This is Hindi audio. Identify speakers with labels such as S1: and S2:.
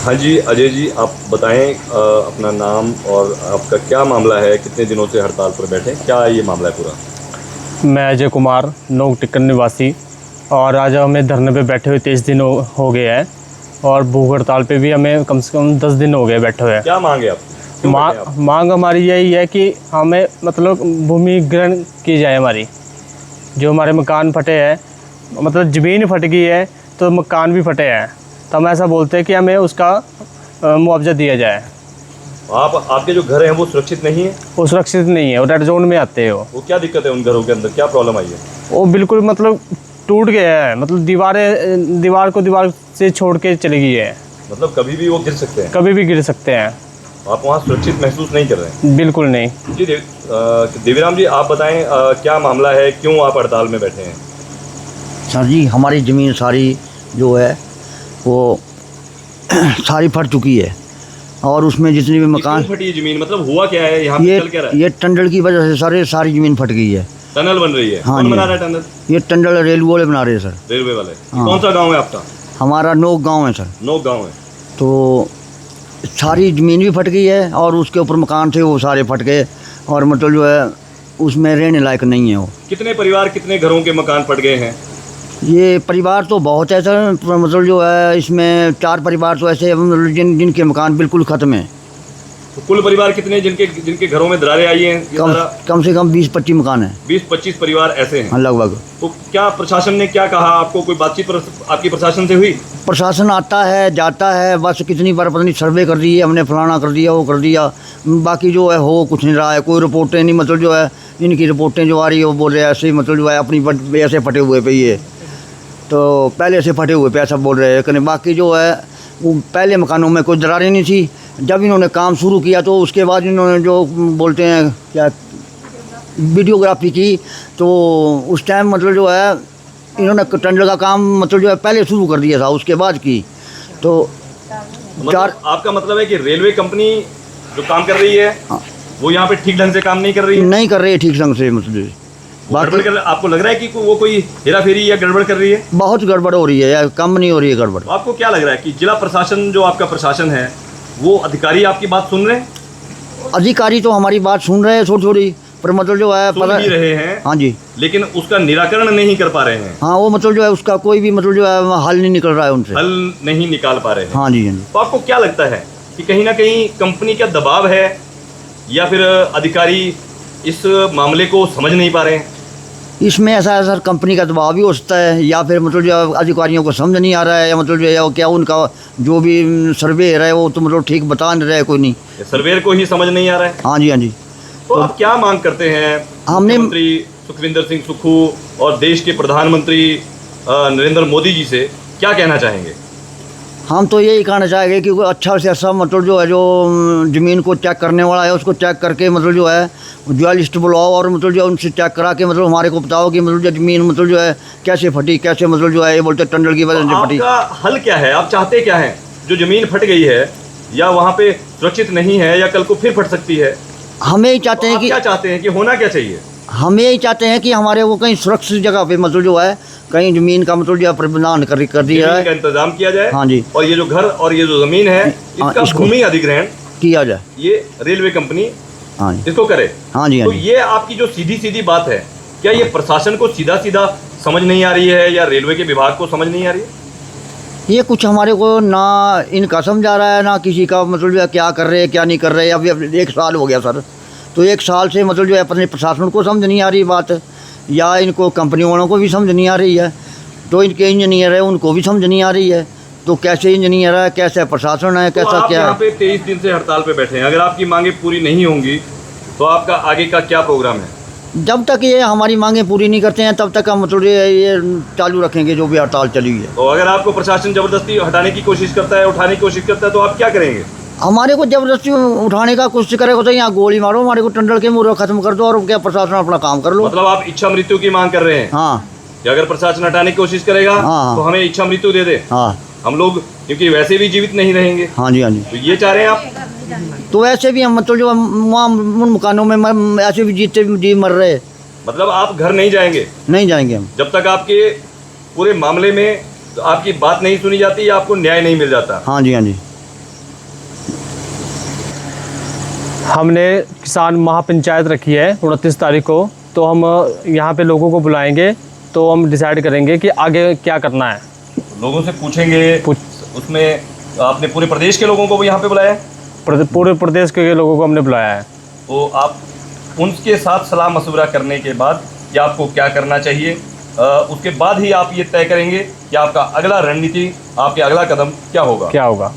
S1: हाँ जी, अजय जी आप बताएं अपना नाम और आपका क्या मामला है, कितने दिनों से हड़ताल पर बैठे हैं, क्या ये मामला है पूरा?
S2: मैं अजय कुमार नोक टिक्कर निवासी और आज हमें धरने पे बैठे हुए 23 दिन हो गए हैं और भूख हड़ताल पे भी हमें कम से कम 10 दिन हो गए बैठे हुए।
S1: क्या मांग है आपकी? क्यों बैठे हैं आप?
S2: मांग हमारी यही है कि हमें मतलब भूमि ग्रहण की जाए हमारी। जो हमारे मकान फटे हैं, मतलब ज़मीन फट गई है तो मकान भी फटे हैं, तो हम ऐसा बोलते हैं कि हमें उसका मुआवजा दिया जाए।
S1: आपके जो घर हैं वो सुरक्षित नहीं है?
S2: वो सुरक्षित नहीं है, वो रेड जोन में आते हो।
S1: वो क्या दिक्कत है उन घरों के अंदर, क्या प्रॉब्लम आई है?
S2: वो बिल्कुल मतलब टूट गया है, मतलब दीवार को दीवार से छोड़ के चली गई है।
S1: मतलब कभी भी वो गिर सकते हैं?
S2: कभी भी गिर सकते हैं।
S1: आप वहाँ सुरक्षित महसूस नहीं कर रहे हैं?
S2: बिल्कुल नहीं।
S1: जी देवीराम जी आप बताएं क्या मामला है, क्यों आप हड़ताल में बैठे हैं?
S3: सर जी हमारी ज़मीन सारी जो है वो सारी फट चुकी है और उसमें जितनी भी मकान
S1: क्यों फटी ज़मीन, मतलब हुआ क्या है यहाँ पे, चल क्या रहा है?
S3: ये टंडल की वजह से सारी ज़मीन फट गई है।
S1: टनल बन रही है?
S3: हाँ
S1: कौन बना रहा है टनल?
S3: ये टंडल रेलवे वाले बना रहे हैं सर।
S1: रेलवे वाले?
S3: हाँ।
S1: कौन सा गाँव है आपका?
S3: हमारा नोक गांव है सर।
S1: नोक गाँव है।
S3: तो सारी ज़मीन भी फट गई है और उसके ऊपर मकान थे वो सारे फट गए और मतलब जो है उसमें रहने लायक नहीं है वो।
S1: कितने परिवार, कितने घरों के मकान फट गए हैं?
S3: ये परिवार तो बहुत है सर, मतलब जो है इसमें 4 परिवार तो ऐसे मतलब जिनके मकान बिल्कुल ख़त्म है।
S1: तो कुल परिवार कितने जिनके घरों में दरारें आई हैं?
S3: कम से कम 20-25 मकान है।
S1: 20-25 परिवार ऐसे हैं?
S3: हाँ लगभग।
S1: तो क्या प्रशासन ने क्या कहा आपको, कोई बातचीत आपकी प्रशासन से हुई?
S3: प्रशासन आता है जाता है, बस कितनी बार पता नहीं सर्वे कर दी है हमने, फलाना कर दिया वो कर दिया, बाकी जो है हो कुछ नहीं रहा है। कोई रिपोर्टें नहीं, मतलब जो है इनकी रिपोर्टें जो आ रही है वो बोल रहे हैं ऐसे ही, मतलब जो है अपनी ऐसे फटे हुए पे ये तो पहले से फटे हुए पे ऐसा बोल रहे हैं। लेकिन बाकी जो है वो पहले मकानों में कोई दरारें नहीं थी। जब इन्होंने काम शुरू किया तो उसके बाद इन्होंने जो बोलते हैं क्या वीडियोग्राफी की, तो उस टाइम मतलब जो है इन्होंने टंडल का काम मतलब जो है पहले शुरू कर दिया था, उसके बाद की तो
S1: मतलब आपका मतलब है कि रेलवे कंपनी जो काम कर रही है
S3: हाँ।
S1: वो यहाँ पे ठीक ढंग से काम नहीं कर रही है?
S3: नहीं कर रही है ठीक ढंग से, मतलब
S1: गड़बड़ कर, आपको लग रहा है कि वो कोई हेरा फेरी या गड़बड़ कर रही है?
S3: बहुत गड़बड़ हो रही है या कम नहीं हो रही है गड़बड़।
S1: तो आपको क्या लग रहा है कि जिला प्रशासन जो आपका प्रशासन है वो अधिकारी आपकी बात सुन रहे हैं?
S3: अधिकारी तो हमारी बात सुन रहे हैं थोड़ी, पर मतलब जो है
S1: सुन भी रहे हैं।
S3: हाँ जी।
S1: लेकिन उसका निराकरण नहीं कर पा रहे हैं?
S3: हाँ वो मतलब जो है उसका कोई भी मतलब जो है हल नहीं निकल रहा है उनसे,
S1: हल नहीं निकाल पा रहे हैं।
S3: हाँ जी हाँ जी।
S1: तो आपको क्या लगता है कि कहीं ना कहीं कंपनी का दबाव है या फिर अधिकारी इस मामले को समझ नहीं पा रहे हैं?
S3: इसमें ऐसा है सर, कंपनी का दबाव भी हो सकता है या फिर मतलब जो अधिकारियों को समझ नहीं आ रहा है, या मतलब जो है क्या उनका जो भी सर्वे है वो तो मतलब ठीक बता नहीं रहा है कोई नहीं,
S1: सर्वेयर को ही समझ नहीं आ रहा है।
S3: हाँ जी हाँ जी।
S1: तो आप क्या मांग करते हैं
S3: हमने
S1: मंत्री सुखविंदर सिंह सुक्खू और देश के प्रधानमंत्री नरेंद्र मोदी जी से क्या कहना चाहेंगे?
S3: हम तो यही कहना चाहेंगे कि अच्छा से अच्छा मतलब जो है जो ज़मीन को चेक करने वाला है उसको चेक करके मतलब जो है ज्वेलिस्ट बुलाओ और मतलब जो उनसे चेक करा के मतलब हमारे को बताओ कि मतलब जो ज़मीन मतलब जो है कैसे फटी, कैसे मतलब जो है ये बोलते टंडल की वजह से फटी।
S1: आपका हल क्या है, आप चाहते क्या हैं? जो ज़मीन फट गई है या वहाँ पे सुरक्षित नहीं है या कल को फिर फट सकती है,
S3: हमें ही चाहते हैं कि
S1: क्या चाहते हैं कि होना क्या चाहिए?
S3: हम यही चाहते हैं कि हमारे को कहीं सुरक्षित जगह पे मतलब जो है कहीं ज़मीन का मतलब जो है प्रबंधन कर दिया
S1: का इंतजाम किया जाए।
S3: हाँ जी।
S1: और ये जो घर और ये जो ज़मीन है इसका भूमि अधिग्रहण
S3: किया जाए,
S1: ये रेलवे कंपनी
S3: हाँ जी
S1: इसको करे।
S3: हाँ जी।
S1: तो ये आपकी जो सीधी सीधी बात है, क्या ये प्रशासन को सीधा सीधा समझ नहीं आ रही है या रेलवे के विभाग को समझ नहीं आ रही है?
S3: ये कुछ हमारे को ना इनका समझ आ रहा है ना किसी का, मतलब जो है क्या कर रहे हैं क्या नहीं कर रहे हैं। अभी 1 साल हो गया सर, तो 1 साल से मतलब जो है अपने प्रशासन को समझ नहीं आ रही बात, या इनको कंपनी वालों को भी समझ नहीं आ रही है, तो इनके इंजीनियर है उनको भी समझ नहीं आ रही है। तो कैसे इंजीनियर है, कैसे प्रशासन है, कैसा
S1: आप
S3: क्या
S1: यहाँ
S3: है।
S1: पे 23 दिन से हड़ताल पे बैठे हैं, अगर आपकी मांगे पूरी नहीं होंगी तो आपका आगे का क्या प्रोग्राम है?
S3: जब तक ये हमारी मांगें पूरी नहीं करते हैं तब तक हम मतलब ये चालू रखेंगे जो भी हड़ताल चली है।
S1: तो अगर आपको प्रशासन जबरदस्ती हटाने की कोशिश करता है, उठाने की कोशिश करता है, तो आप क्या करेंगे?
S3: हमारे को जबरदस्ती उठाने का कोशिश करेगा तो यहाँ गोली मारो, हमारे को टंडल के मुँह खत्म कर दो और क्या प्रशासन अपना काम कर लो।
S1: मतलब आप इच्छा मृत्यु की मांग कर रहे हैं?
S3: हाँ,
S1: कि अगर प्रशासन हटाने की कोशिश करेगा
S3: हाँ,
S1: तो हमें इच्छा मृत्यु दे दे,
S3: हाँ
S1: हम लोग क्योंकि वैसे भी जीवित नहीं रहेंगे।
S3: हाँ जी हाँ जी।
S1: तो ये चाह रहे हैं आप?
S3: तो ऐसे भी हम मतलब जो वहाँ उन मकानों में ऐसे भी जीते जी मर रहे।
S1: मतलब आप घर नहीं जाएंगे?
S3: नहीं जाएंगे हम
S1: जब तक आपके पूरे मामले में तो आपकी बात नहीं सुनी जाती या आपको न्याय नहीं मिल जाता।
S3: हाँ जी हाँ जी।
S2: हमने किसान महापंचायत रखी है 29 तारीख को, तो हम यहाँ पे लोगों को बुलाएंगे, तो हम डिसाइड करेंगे कि आगे क्या करना है।
S1: लोगों से पूछेंगे, उसमें आपने पूरे प्रदेश के लोगों को भी यहाँ पे बुलाया है?
S2: पूरे प्रदेश के लोगों को हमने बुलाया है।
S1: तो आप उनके साथ सलाह मशवरा करने के बाद कि आपको क्या करना चाहिए, उसके बाद ही आप ये तय करेंगे कि आपका अगला रणनीति, आपके अगला कदम क्या होगा।